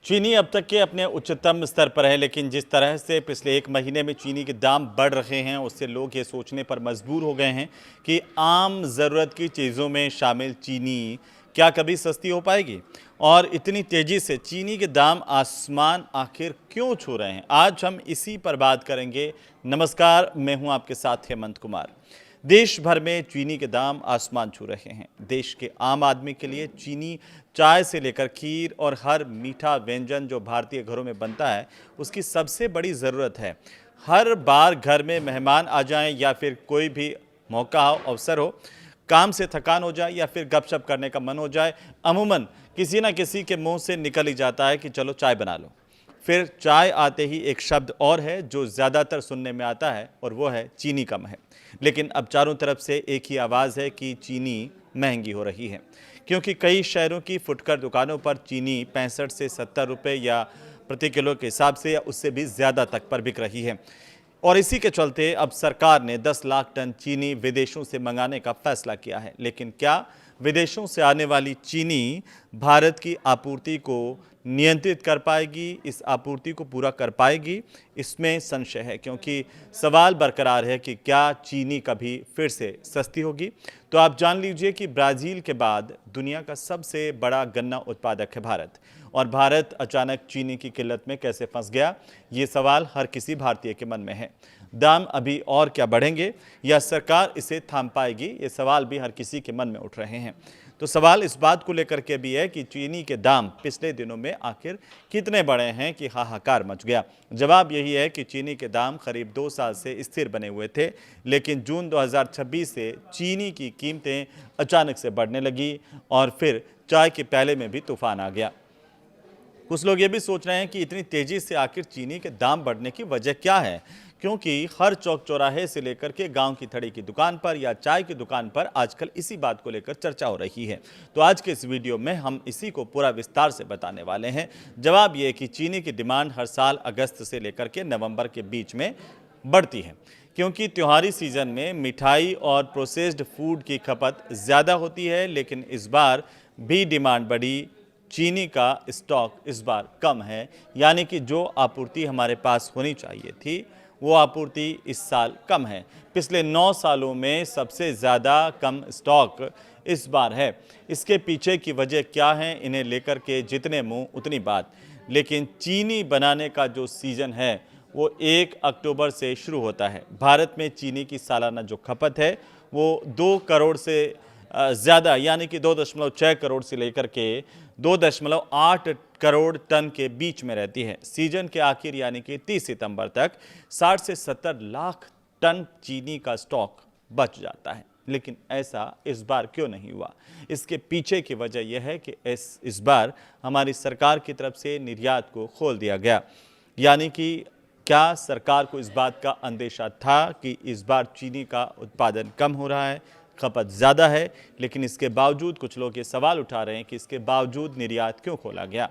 चीनी अब तक के अपने उच्चतम स्तर पर है, लेकिन जिस तरह से पिछले एक महीने में चीनी के दाम बढ़ रहे हैं, उससे लोग ये सोचने पर मजबूर हो गए हैं कि आम ज़रूरत की चीज़ों में शामिल चीनी क्या कभी सस्ती हो पाएगी और इतनी तेज़ी से चीनी के दाम आसमान आखिर क्यों छू रहे हैं। आज हम इसी पर बात करेंगे। नमस्कार, मैं हूं आपके साथ हेमंत कुमार। देश भर में चीनी के दाम आसमान छू रहे हैं। देश के आम आदमी के लिए चीनी चाय से लेकर खीर और हर मीठा व्यंजन जो भारतीय घरों में बनता है, उसकी सबसे बड़ी ज़रूरत है। हर बार घर में मेहमान आ जाएं या फिर कोई भी मौका हो, अवसर हो, काम से थकान हो जाए या फिर गपशप करने का मन हो जाए, अमूमन किसी न किसी के मुंह से निकल ही जाता है कि चलो चाय बना लो। फिर चाय आते ही एक शब्द और है जो ज़्यादातर सुनने में आता है, और वो है चीनी कम है। लेकिन अब चारों तरफ से एक ही आवाज़ है कि चीनी महंगी हो रही है, क्योंकि कई शहरों की फुटकर दुकानों पर चीनी 65 से 70 रुपये या प्रति किलो के हिसाब से या उससे भी ज़्यादा तक पर बिक रही है। और इसी के चलते अब सरकार ने 10 लाख टन चीनी विदेशों से मंगाने का फैसला किया है। लेकिन क्या विदेशों से आने वाली चीनी भारत की आपूर्ति को नियंत्रित कर पाएगी, इस आपूर्ति को पूरा कर पाएगी? इसमें संशय है, क्योंकि सवाल बरकरार है कि क्या चीनी कभी फिर से सस्ती होगी। तो आप जान लीजिए कि ब्राज़ील के बाद दुनिया का सबसे बड़ा गन्ना उत्पादक है भारत, और भारत अचानक चीनी की किल्लत में कैसे फंस गया, ये सवाल हर किसी भारतीय के मन में है। दाम अभी और क्या बढ़ेंगे या सरकार इसे थाम पाएगी, ये सवाल भी हर किसी के मन में उठ रहे हैं। तो सवाल इस बात को लेकर के भी है कि चीनी के दाम पिछले दिनों में आखिर कितने बढ़े हैं कि हाहाकार मच गया। जवाब यही है कि चीनी के दाम करीब 2 साल से स्थिर बने हुए थे, लेकिन जून 2026 से चीनी की कीमतें अचानक से बढ़ने लगी और फिर चाय के प्याले में भी तूफान आ गया। कुछ लोग ये भी सोच रहे हैं कि इतनी तेजी से आखिर चीनी के दाम बढ़ने की वजह क्या है, क्योंकि हर चौक चौराहे से लेकर के गांव की थड़ी की दुकान पर या चाय की दुकान पर आजकल इसी बात को लेकर चर्चा हो रही है। तो आज के इस वीडियो में हम इसी को पूरा विस्तार से बताने वाले हैं। जवाब ये है कि चीनी की डिमांड हर साल अगस्त से लेकर के नवंबर के बीच में बढ़ती है, क्योंकि त्योहारी सीजन में मिठाई और प्रोसेस्ड फूड की खपत ज़्यादा होती है। लेकिन इस बार भी डिमांड बढ़ी। चीनी का स्टॉक इस बार कम है, यानी कि जो आपूर्ति हमारे पास होनी चाहिए थी, वो आपूर्ति इस साल कम है। पिछले 9 सालों में सबसे ज़्यादा कम स्टॉक इस बार है। इसके पीछे की वजह क्या है, इन्हें लेकर के जितने मुंह उतनी बात। लेकिन चीनी बनाने का जो सीज़न है वो 1 अक्टूबर से शुरू होता है। भारत में चीनी की सालाना जो खपत है वो 2 करोड़ से ज़्यादा, यानी कि 2.6 करोड़ से लेकर के 2.8 करोड़ टन के बीच में रहती है। सीजन के आखिर यानी कि 30 सितंबर तक 60 से 70 लाख टन चीनी का स्टॉक बच जाता है। लेकिन ऐसा इस बार क्यों नहीं हुआ? इसके पीछे की वजह यह है कि इस बार हमारी सरकार की तरफ से निर्यात को खोल दिया गया। यानी कि क्या सरकार को इस बात का अंदेशा था कि इस बार चीनी का उत्पादन कम हो रहा है, खपत ज़्यादा है, लेकिन इसके बावजूद कुछ लोग ये सवाल उठा रहे हैं कि इसके बावजूद निर्यात क्यों खोला गया।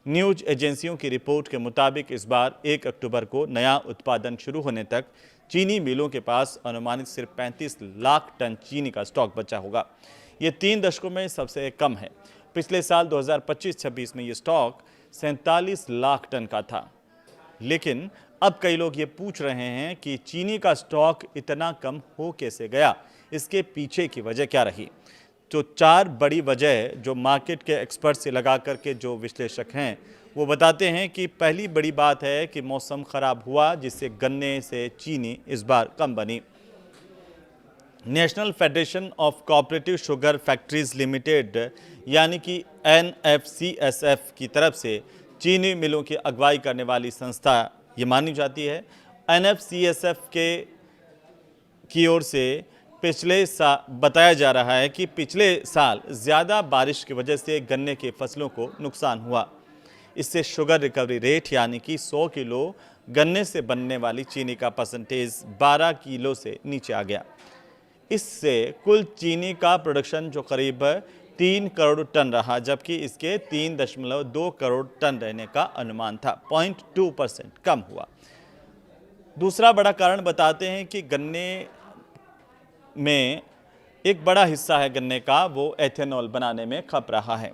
न्यूज़ एजेंसियों की रिपोर्ट के मुताबिक इस बार 1 अक्टूबर को नया उत्पादन शुरू होने तक चीनी मिलों के पास अनुमानित सिर्फ 35 लाख टन चीनी का स्टॉक बचा होगा। ये 3 दशकों में सबसे कम है। पिछले साल 2025-26 में ये स्टॉक 47 लाख टन का था। लेकिन अब कई लोग ये पूछ रहे हैं कि चीनी का स्टॉक इतना कम हो कैसे गया, इसके पीछे की वजह क्या रही। तो 4 बड़ी वजह जो मार्केट के एक्सपर्ट से लगा करके जो विश्लेषक हैं वो बताते हैं कि पहली बड़ी बात है कि मौसम ख़राब हुआ, जिससे गन्ने से चीनी इस बार कम बनी। National federation of cooperative sugar factories limited यानी कि NFCSF की तरफ से चीनी मिलों की अगुवाई करने वाली संस्था ये मानी जाती है। NFCSF की ओर से पिछले साल बताया जा रहा है कि पिछले साल ज़्यादा बारिश की वजह से गन्ने की फसलों को नुकसान हुआ। इससे शुगर रिकवरी रेट यानी कि 100 किलो गन्ने से बनने वाली चीनी का परसेंटेज 12 किलो से नीचे आ गया। इससे कुल चीनी का प्रोडक्शन जो करीब 3 करोड़ टन रहा, जबकि इसके 3.2 करोड़ टन रहने का अनुमान था। 0.2% कम हुआ। दूसरा बड़ा कारण बताते हैं कि गन्ने में एक बड़ा हिस्सा है गन्ने का वो एथेनॉल बनाने में खप रहा है।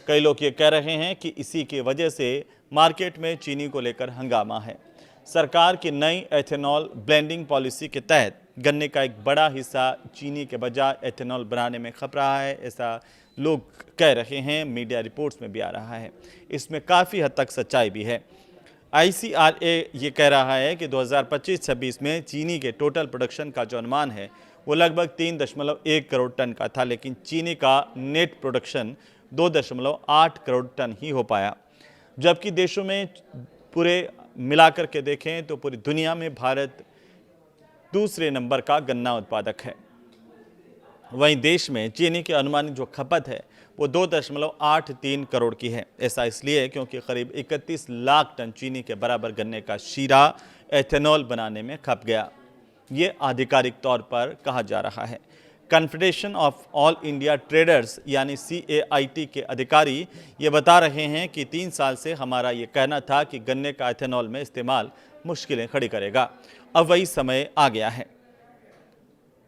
कई लोग ये कह रहे हैं कि इसी की वजह से मार्केट में चीनी को लेकर हंगामा है। सरकार की नई एथेनॉल ब्लेंडिंग पॉलिसी के तहत गन्ने का एक बड़ा हिस्सा चीनी के बजाय एथेनॉल बनाने में खप रहा है, ऐसा लोग कह रहे हैं, मीडिया रिपोर्ट्स में भी आ रहा है। इसमें काफ़ी हद तक सच्चाई भी है। ICRA ये कह रहा है कि 2025-26 में चीनी के टोटल प्रोडक्शन का जो अनुमान है वो लगभग 3.1 करोड़ टन का था, लेकिन चीनी का नेट प्रोडक्शन 2.8 करोड़ टन ही हो पाया। जबकि देशों में पूरे मिलाकर के देखें तो पूरी दुनिया में भारत दूसरे नंबर का गन्ना उत्पादक है। वहीं देश में चीनी की अनुमानित जो खपत है वो 2.83 करोड़ की है। ऐसा इसलिए क्योंकि करीब 31 लाख टन चीनी के बराबर गन्ने का शीरा एथेनॉल बनाने में खप गया। ये आधिकारिक तौर पर कहा जा रहा है। Confederation of all India traders यानी CAIT के अधिकारी ये बता रहे हैं कि 3 साल से हमारा ये कहना था कि गन्ने का एथेनॉल में इस्तेमाल मुश्किलें खड़ी करेगा। अब वही समय आ गया है।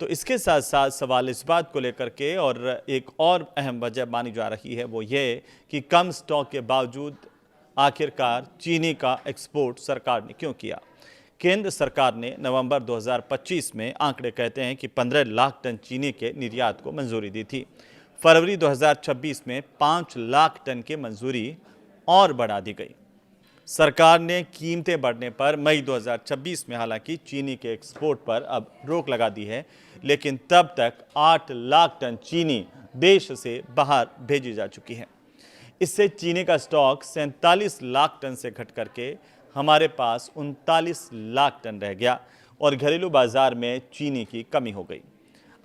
तो इसके साथ साथ सवाल इस बात को लेकर के और एक और अहम वजह मानी जा रही है वो ये कि कम स्टॉक के बावजूद आखिरकार चीनी का एक्सपोर्ट सरकार ने क्यों किया। केंद्र सरकार ने नवंबर 2025 में आंकड़े कहते हैं कि 15 लाख टन चीनी के निर्यात को मंजूरी दी थी। फरवरी 2026 में 5 लाख टन की मंजूरी और बढ़ा दी गई। सरकार ने कीमतें बढ़ने पर मई 2026 में हालांकि चीनी के एक्सपोर्ट पर अब रोक लगा दी है, लेकिन तब तक 8 लाख टन चीनी देश से बाहर भेजी जा चुकी है। इससे चीनी का स्टॉक 47 लाख टन से घट करके हमारे पास 39 लाख टन रह गया और घरेलू बाजार में चीनी की कमी हो गई।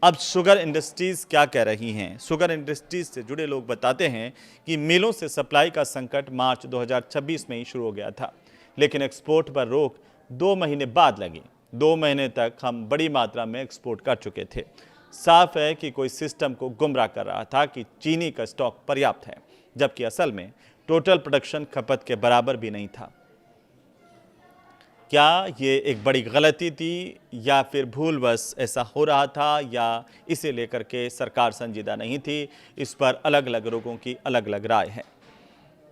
अब शुगर इंडस्ट्रीज क्या कह रही हैं? शुगर इंडस्ट्रीज से जुड़े लोग बताते हैं कि मिलों से सप्लाई का संकट मार्च 2026 में ही शुरू हो गया था, लेकिन एक्सपोर्ट पर रोक 2 महीने बाद लगी। 2 महीने तक हम बड़ी मात्रा में एक्सपोर्ट कर चुके थे। साफ है कि कोई सिस्टम को गुमराह कर रहा था कि चीनी का स्टॉक पर्याप्त है, जबकि असल में टोटल प्रोडक्शन खपत के बराबर भी नहीं था। क्या ये एक बड़ी गलती थी या फिर भूलवश ऐसा हो रहा था, या इसे लेकर के सरकार संजीदा नहीं थी? इस पर अलग अलग लोगों की अलग अलग राय है।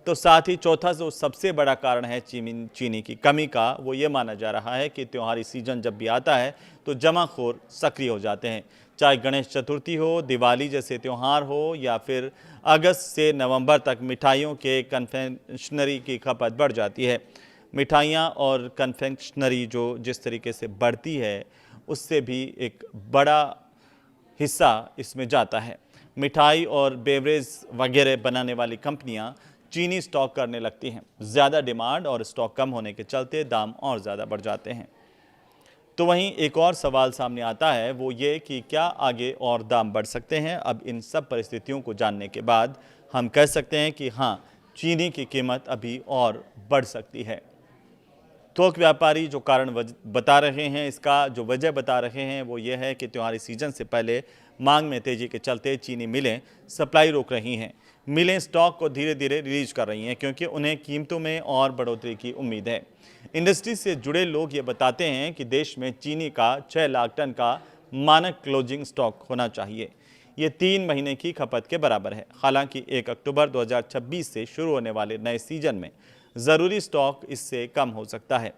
तो साथ ही चौथा जो सबसे बड़ा कारण है चीनी की कमी का, वो ये माना जा रहा है कि त्योहारी सीजन जब भी आता है तो जमाखोर सक्रिय हो जाते हैं। चाहे गणेश चतुर्थी हो, दिवाली जैसे त्यौहार हो, या फिर अगस्त से नवंबर तक मिठाइयों के कन्फेक्शनरी की खपत बढ़ जाती है। मिठाइयाँ और कन्फेक्शनरी जो जिस तरीके से बढ़ती है, उससे भी एक बड़ा हिस्सा इसमें जाता है। मिठाई और बेवरेज वगैरह बनाने वाली कंपनियां चीनी स्टॉक करने लगती हैं। ज़्यादा डिमांड और स्टॉक कम होने के चलते दाम और ज़्यादा बढ़ जाते हैं। तो वहीं एक और सवाल सामने आता है, वो ये कि क्या आगे और दाम बढ़ सकते हैं? अब इन सब परिस्थितियों को जानने के बाद हम कह सकते हैं कि हाँ, चीनी की कीमत अभी और बढ़ सकती है। थोक व्यापारी जो कारण बता रहे हैं, इसका जो वजह बता रहे हैं वो ये है कि त्योहारी सीजन से पहले मांग में तेजी के चलते चीनी मिलें सप्लाई रोक रही हैं। मिलें स्टॉक को धीरे धीरे रिलीज कर रही हैं क्योंकि उन्हें कीमतों में और बढ़ोतरी की उम्मीद है। इंडस्ट्री से जुड़े लोग ये बताते हैं कि देश में चीनी का 6 लाख टन का मानक क्लोजिंग स्टॉक होना चाहिए। ये 3 महीने की खपत के बराबर है। हालांकि 1 अक्टूबर 2026 से शुरू होने वाले नए सीजन में ज़रूरी स्टॉक इससे कम हो सकता है।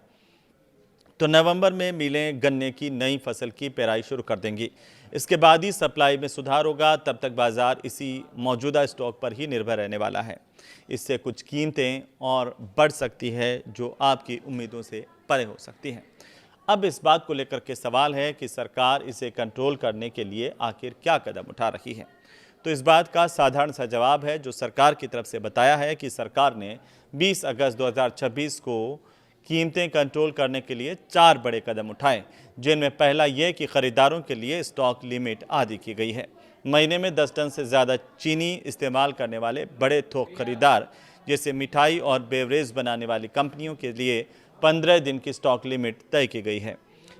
तो नवंबर में मिलें गन्ने की नई फसल की पेराई शुरू कर देंगी। इसके बाद ही सप्लाई में सुधार होगा। तब तक बाजार इसी मौजूदा स्टॉक पर ही निर्भर रहने वाला है। इससे कुछ कीमतें और बढ़ सकती है जो आपकी उम्मीदों से परे हो सकती हैं। अब इस बात को लेकर के सवाल है कि सरकार इसे कंट्रोल करने के लिए आखिर क्या कदम उठा रही है। तो इस बात का साधारण सा जवाब है जो सरकार की तरफ से बताया है कि सरकार ने 20 अगस्त 2026 को कीमतें कंट्रोल करने के लिए 4 बड़े कदम उठाए, जिनमें पहला ये कि खरीदारों के लिए स्टॉक लिमिट आदि की गई है। महीने में 10 टन से ज़्यादा चीनी इस्तेमाल करने वाले बड़े थोक खरीदार जैसे मिठाई और बेवरेज बनाने वाली कंपनियों के लिए 15 दिन की स्टॉक लिमिट तय की गई है।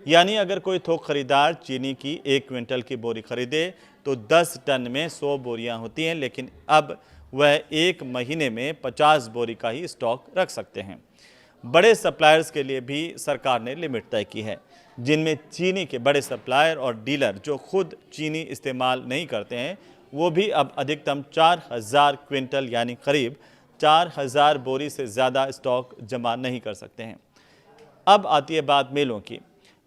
यानी अगर कोई थोक खरीदार चीनी की 1 क्विंटल की बोरी खरीदे तो 10 टन में 100 बोरियां होती हैं, लेकिन अब वह 1 महीने में 50 बोरी का ही स्टॉक रख सकते हैं। बड़े सप्लायर्स के लिए भी सरकार ने लिमिट तय की है, जिनमें चीनी के बड़े सप्लायर और डीलर जो खुद चीनी इस्तेमाल नहीं करते हैं वो भी अब अधिकतम 4000 क्विंटल यानी करीब 4000 बोरी से ज़्यादा स्टॉक जमा नहीं कर सकते हैं। अब आती है बात मिलों की।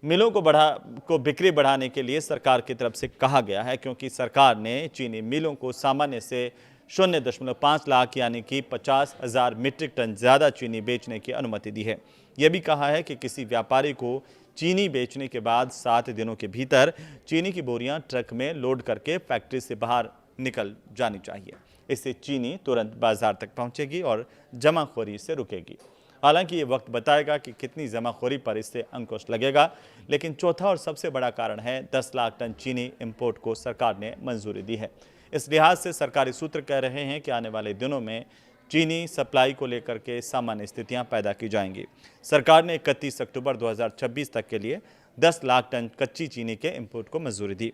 मिलों को बिक्री बढ़ाने के लिए सरकार की तरफ से कहा गया है, क्योंकि सरकार ने चीनी मिलों को सामान्य से 0.5 लाख यानी कि 50,000 मीट्रिक टन ज़्यादा चीनी बेचने की अनुमति दी है। यह भी कहा है कि किसी व्यापारी को चीनी बेचने के बाद 7 दिनों के भीतर चीनी की बोरियां ट्रक में लोड करके फैक्ट्री से बाहर निकल जानी चाहिए। इससे चीनी तुरंत बाजार तक पहुंचेगी और जमाखोरी से रुकेगी। हालांकि ये वक्त बताएगा कि कितनी जमाखोरी पर इससे अंकुश लगेगा, लेकिन चौथा और सबसे बड़ा कारण है 10 लाख टन चीनी इंपोर्ट को सरकार ने मंजूरी दी है। इस लिहाज से सरकारी सूत्र कह रहे हैं कि आने वाले दिनों में चीनी सप्लाई को लेकर के सामान्य स्थितियां पैदा की जाएंगी। सरकार ने 31 अक्टूबर 2026 तक के लिए 10 लाख टन कच्ची चीनी के इंपोर्ट को मंजूरी दी।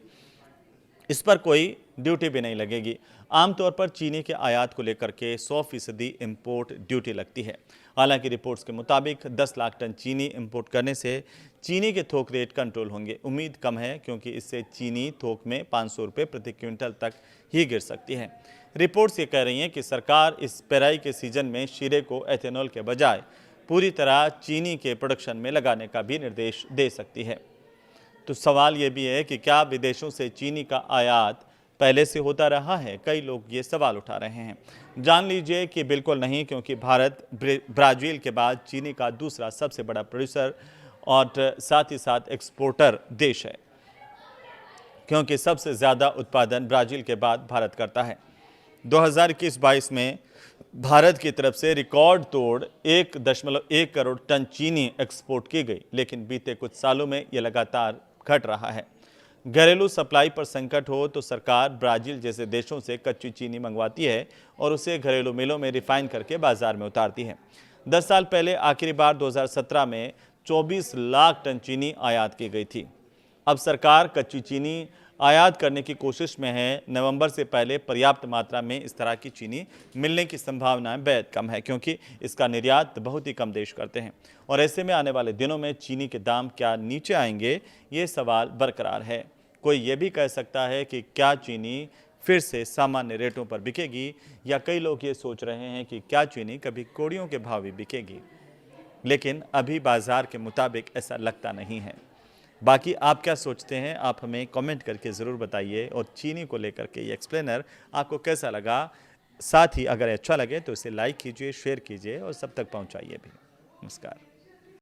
इस पर कोई ड्यूटी भी नहीं लगेगी। आमतौर पर चीनी के आयात को लेकर के 100% इंपोर्ट ड्यूटी लगती है। हालांकि रिपोर्ट्स के मुताबिक 10 लाख टन चीनी इंपोर्ट करने से चीनी के थोक रेट कंट्रोल होंगे। उम्मीद कम है, क्योंकि इससे चीनी थोक में 500 रुपये प्रति क्विंटल तक ही गिर सकती है। रिपोर्ट्स ये कह रही हैं कि सरकार इस पेराई के सीजन में शीरे को एथेनॉल के बजाय पूरी तरह चीनी के प्रोडक्शन में लगाने का भी निर्देश दे सकती है। तो सवाल ये भी है कि क्या विदेशों से चीनी का आयात पहले से होता रहा है? कई लोग ये सवाल उठा रहे हैं। जान लीजिए कि बिल्कुल नहीं, क्योंकि भारत ब्राज़ील के बाद चीनी का दूसरा सबसे बड़ा प्रोड्यूसर और साथ ही साथ एक्सपोर्टर देश है, क्योंकि सबसे ज़्यादा उत्पादन ब्राज़ील के बाद भारत करता है। 2021-22 में भारत की तरफ से रिकॉर्ड तोड़ 1.1 करोड़ टन चीनी एक्सपोर्ट की गई, लेकिन बीते कुछ सालों में ये लगातार घट रहा है। घरेलू सप्लाई पर संकट हो तो सरकार ब्राज़ील जैसे देशों से कच्ची चीनी मंगवाती है और उसे घरेलू मिलों में रिफाइन करके बाजार में उतारती है। 10 साल पहले आखिरी बार 2017 में 24 लाख टन चीनी आयात की गई थी। अब सरकार कच्ची चीनी आयात करने की कोशिश में है। नवंबर से पहले पर्याप्त मात्रा में इस तरह की चीनी मिलने की संभावनाएं बेहद कम है, क्योंकि इसका निर्यात बहुत ही कम देश करते हैं। और ऐसे में आने वाले दिनों में चीनी के दाम क्या नीचे आएंगे, ये सवाल बरकरार है। कोई ये भी कह सकता है कि क्या चीनी फिर से सामान्य रेटों पर बिकेगी, या कई लोग ये सोच रहे हैं कि क्या चीनी कभी कौड़ियों के भाव भी बिकेगी। लेकिन अभी बाजार के मुताबिक ऐसा लगता नहीं है। बाकी आप क्या सोचते हैं, आप हमें कमेंट करके ज़रूर बताइए। और चीनी को लेकर के ये एक्सप्लेनर आपको कैसा लगा? साथ ही अगर अच्छा लगे तो इसे लाइक कीजिए, शेयर कीजिए और सब तक पहुंचाइए भी। नमस्कार।